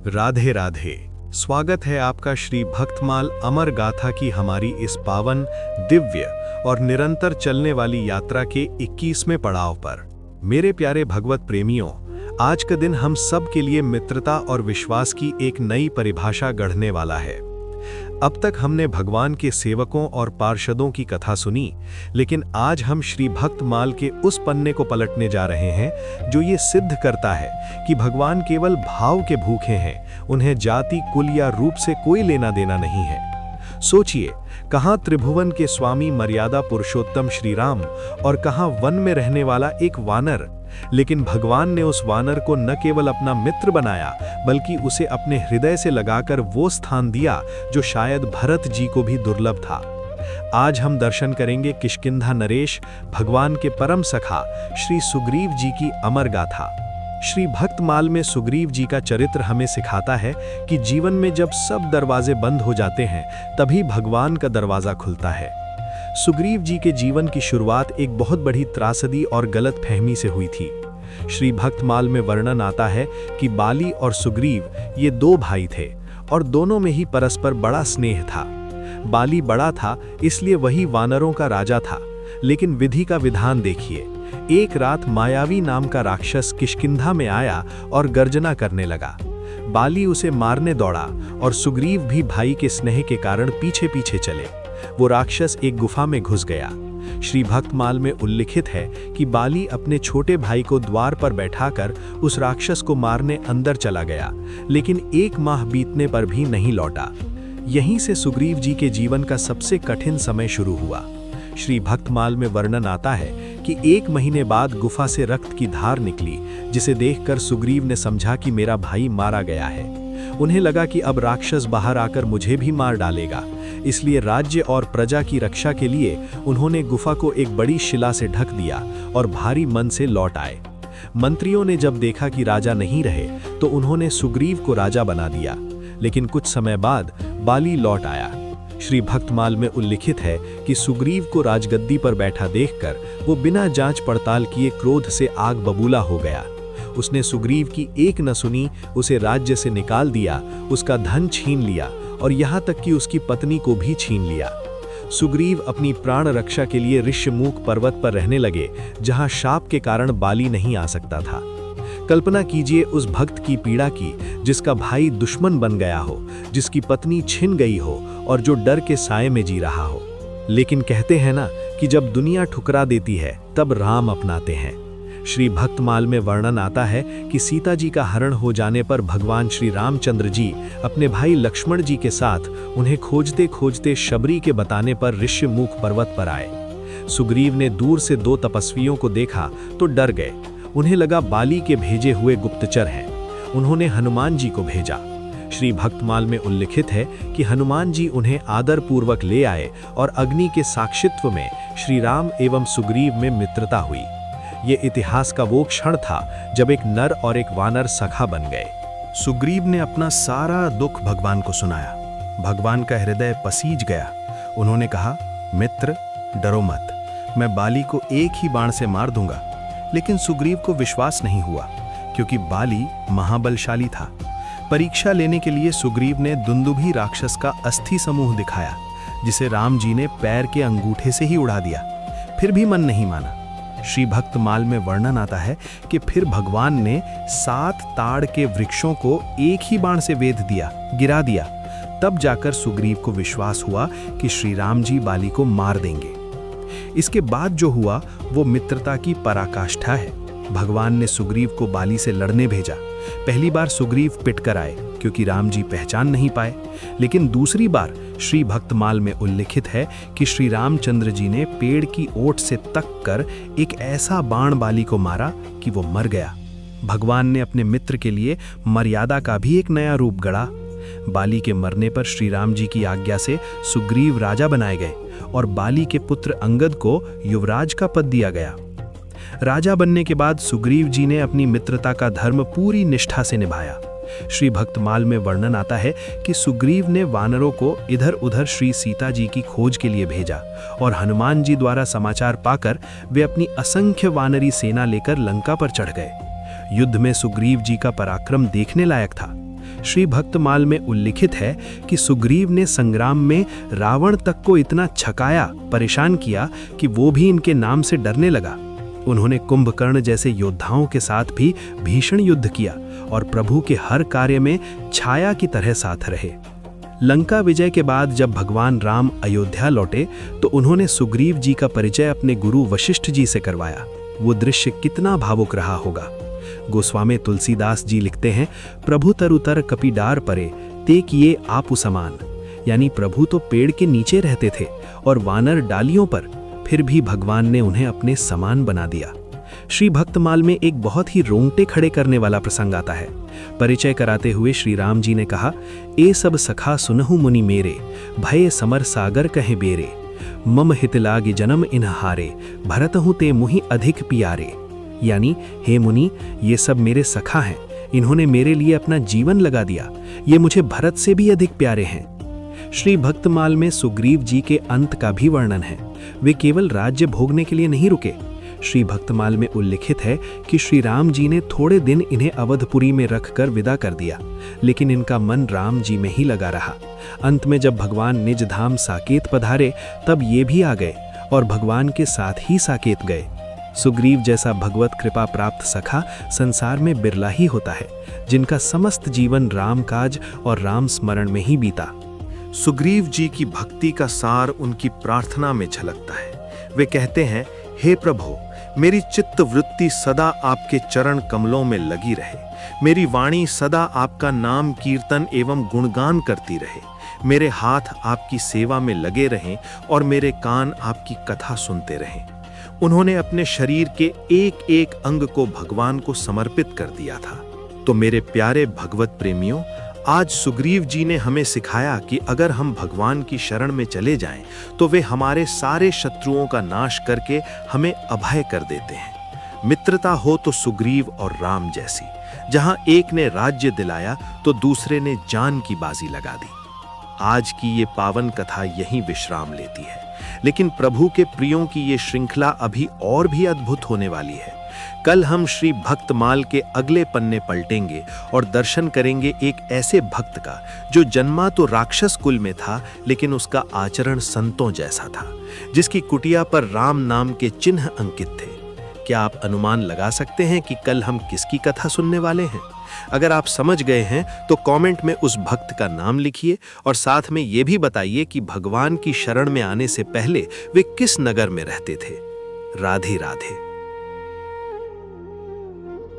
राधे राधे। स्वागत है आपका श्री भक्तमाल अमर गाथा की हमारी इस पावन, दिव्य और निरंतर चलने वाली यात्रा के 21वें पड़ाव पर। मेरे प्यारे भगवत प्रेमियों, आज का दिन हम सब के लिए मित्रता और विश्वास की एक नई परिभाषा गढ़ने वाला है। अब तक हमने भगवान के सेवकों और पार्षदों की कथा सुनी, लेकिन आज हम श्री भक्तमाल के उस पन्ने को पलटने जा रहे हैं जो ये सिद्ध करता है कि भगवान केवल भाव के भूखे हैं, उन्हें जाति, कुल या रूप से कोई लेना देना नहीं है। सोचिए, कहाँ त्रिभुवन के स्वामी मर्यादा पुरुषोत्तम श्री राम और कहाँ वन में रहने वाला एक वानर, लेकिन भगवान ने उस वानर को न केवल अपना मित्र बनाया, बल्कि उसे अपने हृदय से लगाकर वो स्थान दिया जो शायद भरत जी को भी दुर्लभ था। आज हम दर्शन करेंगे किष्किंधा नरेश, भगवान के परम सखा श्री सुग्रीव जी की अमर गाथा। श्री भक्तमाल में सुग्रीव जी का चरित्र हमें सिखाता है कि जीवन में जब सब दरवाजे बंद हो जाते हैं, तभी भगवान का दरवाजा खुलता है। सुग्रीव जी के जीवन की शुरुआत एक बहुत बड़ी त्रासदी और गलत फहमी से हुई थी। श्री भक्तमाल में वर्णन आता है कि बाली और सुग्रीव ये दो भाई थे और दोनों में ही परस्पर बड़ा स्नेह था। बाली बड़ा था, इसलिए वही वानरों का राजा था, लेकिन विधि का विधान देखिए। एक रात मायावी नाम का राक्षस किष्किंधा में आया और गर्जना करने लगा। बाली उसे मारने दौड़ा और सुग्रीव भी भाई के स्नेह के कारण पीछे पीछे चले। वो राक्षस एक गुफा में घुस गया। श्री भक्तमाल में उल्लिखित है कि बाली अपने छोटे भाई को द्वार पर बैठाकर उस राक्षस को मारने अंदर चला गया, लेकिन 1 माह बीतने पर भी नहीं लौटा। यहीं से सुग्रीव जी के जीवन का सबसे कठिन समय शुरू हुआ। श्री भक्तमाल में वर्णन आता है कि 1 महीने बाद गुफा से रक्त की धार निकली, जिसे देखकर सुग्रीव ने समझा कि मेरा भाई मारा गया है। उन्हें लगा कि अब राक्षस बाहर आकर मुझे भी मार डालेगा, इसलिए राज्य और प्रजा की रक्षा के लिए उन्होंने गुफा को एक बड़ी शिला से ढक दिया और भारी मन से लौट आए। मंत्रियों ने जब देखा कि राजा नहीं रहे, तो उन्होंने सुग्रीव को राजा बना दिया, लेकिन कुछ समय बाद बाली लौट आया। श्री भक्तमाल में उल्लिखित है कि सुग्रीव को राजगद्दी पर बैठा देखकर वो बिना जांच पड़ताल किए क्रोध से आग बबूला हो गया। उसने सुग्रीव की एक न सुनी, उसे राज्य से निकाल दिया, उसका धन छीन लिया और यहाँ तक कि उसकी पत्नी को भी छीन लिया। सुग्रीव अपनी प्राण रक्षा के लिए ऋष्यमुख पर्वत पर रहने लगे, जहाँ शाप के कारण बाली नहीं आ सकता था। कल्पना कीजिए उस भक्त की पीड़ा की, जिसका भाई दुश्मन बन गया हो, जिसकी पत्नी छिन गई हो और जो डर के साए में जी रहा हो। लेकिन कहते हैं ना कि जब दुनिया ठुकरा देती है, तब राम अपनाते हैं। श्री भक्तमाल में वर्णन आता है कि सीता जी का हरण हो जाने पर भगवान श्री रामचंद्र जी अपने भाई लक्ष्मण जी के साथ उन्हें खोजते खोजते शबरी के बताने पर ऋष्यमुख पर्वत पर आए। सुग्रीव ने दूर से 2 तपस्वियों को देखा तो डर गए। उन्हें लगा बाली के भेजे हुए गुप्तचर हैं। उन्होंने हनुमान जी को भेजा। श्री भक्तमाल में उल्लिखित है कि हनुमान जी उन्हें आदरपूर्वक ले आए और अग्नि के साक्षित्व में श्री राम एवं सुग्रीव में मित्रता हुई। ये इतिहास का वो क्षण था जब एक नर और एक वानर सखा बन गए। सुग्रीव ने अपना सारा दुख भगवान को सुनाया। भगवान का हृदय पसीज गया। उन्होंने कहा, मित्र डरो मत, मैं बाली को एक ही बाण से मार दूंगा। लेकिन सुग्रीव को विश्वास नहीं हुआ, क्योंकि बाली महाबलशाली था। परीक्षा लेने के लिए सुग्रीव ने दुंदुभी राक्षस का अस्थि समूह दिखाया, जिसे राम जी ने पैर के अंगूठे से ही उड़ा दिया। फिर भी मन नहीं माना। श्री भक्तमाल में वर्णन आता है कि फिर भगवान ने 7 ताड़ के वृक्षों को एक ही बाण से वेध दिया, गिरा दिया। तब जाकर सुग्रीव को विश्वास हुआ कि श्री राम जी बाली को मार देंगे। इसके बाद जो हुआ वो मित्रता की पराकाष्ठा है। भगवान ने सुग्रीव को बाली से लड़ने भेजा। पहली बार सुग्रीव पिटकर आए, क्योंकि राम जी पहचान नहीं पाए, लेकिन दूसरी बार श्री भक्तमाल में उल्लिखित है कि श्री रामचंद्र जी ने पेड़ की ओट से तक कर एक ऐसा बाण बाली को मारा कि वो मर गया। भगवान ने अपने मित्र के लिए मर्यादा का भी एक नया रूप गढ़ा। बाली के मरने पर श्री राम जी की आज्ञा से सुग्रीव राजा बनाए गए और बाली के पुत्र अंगद को युवराज का पद दिया गया। राजा बनने के बाद सुग्रीव जी ने अपनी मित्रता का धर्म पूरी निष्ठा से निभाया। श्री भक्तमाल में वर्णन आता है कि सुग्रीव ने वानरों को इधर उधर श्री सीता जी की खोज के लिए भेजा और हनुमान जी द्वारा समाचार पाकर वे अपनी असंख्य वानरी सेना लेकर लंका पर चढ़ गए। युद्ध में सुग्रीव जी का पराक्रम देखने लायक था। श्री भक्तमाल में उल्लिखित है कि सुग्रीव ने संग्राम में रावण तक को इतना छकाया, परेशान किया कि वो भी इनके नाम से डरने लगा। उन्होंने कुंभकर्ण जैसे योद्धाओं के साथ भी भीषण युद्ध किया और प्रभु के हर कार्य में छाया की तरह साथ रहे। लंका विजय के बाद जब भगवान राम अयोध्या लौटे तो उन्होंने सुग्रीव जी का परिचय अपने गुरु वशिष्ठ जी से करवाया। वो दृश्य कितना भावुक रहा होगा। गोस्वामी तुलसीदास जी लिखते हैं, प्रभु तरुतर कपिडार परे ते किए आपु समान। यानी प्रभु तो पेड़ के नीचे रहते थे और वानर डालियों पर, फिर भी भगवान ने उन्हें अपने समान बना दिया। श्री भक्तमाल में एक बहुत ही रोंगटे खड़े करने वाला प्रसंग आता है। परिचय कराते हुए श्री राम जी ने कहा, ए सब सखा सुनहु मुनि मेरे, भय समर सागर कहे बेरे। मम हित लागे जन्म इन हारे, भरतहु ते मुहि अधिक पियारे। यानी हे मुनि, ये सब मेरे सखा हैं, इन्होंने मेरे लिए अपना जीवन लगा दिया, ये मुझे भरत से भी अधिक प्यारे हैं। श्री भक्तमाल में सुग्रीव जी के अंत का भी वर्णन है। वे केवल राज्य भोगने के लिए नहीं रुके। श्री भक्तमाल में उल्लिखित है कि श्री राम जी ने थोड़े दिन इन्हें अवधपुरी में रखकर विदा कर दिया, लेकिन इनका मन राम जी में ही लगा रहा। अंत में जब भगवान निज धाम साकेत पधारे तब ये भी आ गए और भगवान के साथ ही साकेत गए। सुग्रीव जैसा भगवत कृपा प्राप्त सखा संसार में बिरला ही होता है, जिनका समस्त जीवन राम काज और राम स्मरण में ही बीता। सुग्रीव जी की भक्ति का सार उनकी प्रार्थना में झलकता है। वे कहते हैं, हे प्रभु, मेरी चित्त वृत्ति सदा आपके चरण कमलों में लगी रहे, मेरी वाणी सदा आपका नाम कीर्तन एवं गुणगान करती रहे, मेरे हाथ आपकी सेवा में लगे रहें और मेरे कान आपकी कथा सुनते रहें। उन्होंने अपने शरीर के एक एक अंग को भगवान को समर्पित कर दिया था। तो मेरे प्यारे भगवत प्रेमियों, आज सुग्रीव जी ने हमें सिखाया कि अगर हम भगवान की शरण में चले जाएं, तो वे हमारे सारे शत्रुओं का नाश करके हमें अभय कर देते हैं। मित्रता हो तो सुग्रीव और राम जैसी, जहां एक ने राज्य दिलाया तो दूसरे ने जान की बाजी लगा दी। आज की ये पावन कथा यहीं विश्राम लेती है, लेकिन प्रभु के प्रियों की ये श्रृंखला अभी और भी अद्भुत होने वाली है। कल हम श्री भक्तमाल के अगले पन्ने पलटेंगे और दर्शन करेंगे एक ऐसे भक्त का जो जन्मा तो राक्षस कुल में था, लेकिन उसका आचरण संतों जैसा था, जिसकी कुटिया पर राम नाम के चिन्ह अंकित थे। क्या आप अनुमान लगा सकते हैं कि कल हम किसकी कथा सुनने वाले हैं? अगर आप समझ गए हैं तो कमेंट में उस भक्त का नाम लिखिए और साथ में ये भी बताइए कि भगवान की शरण में आने से पहले वे किस नगर में रहते थे। राधे राधे।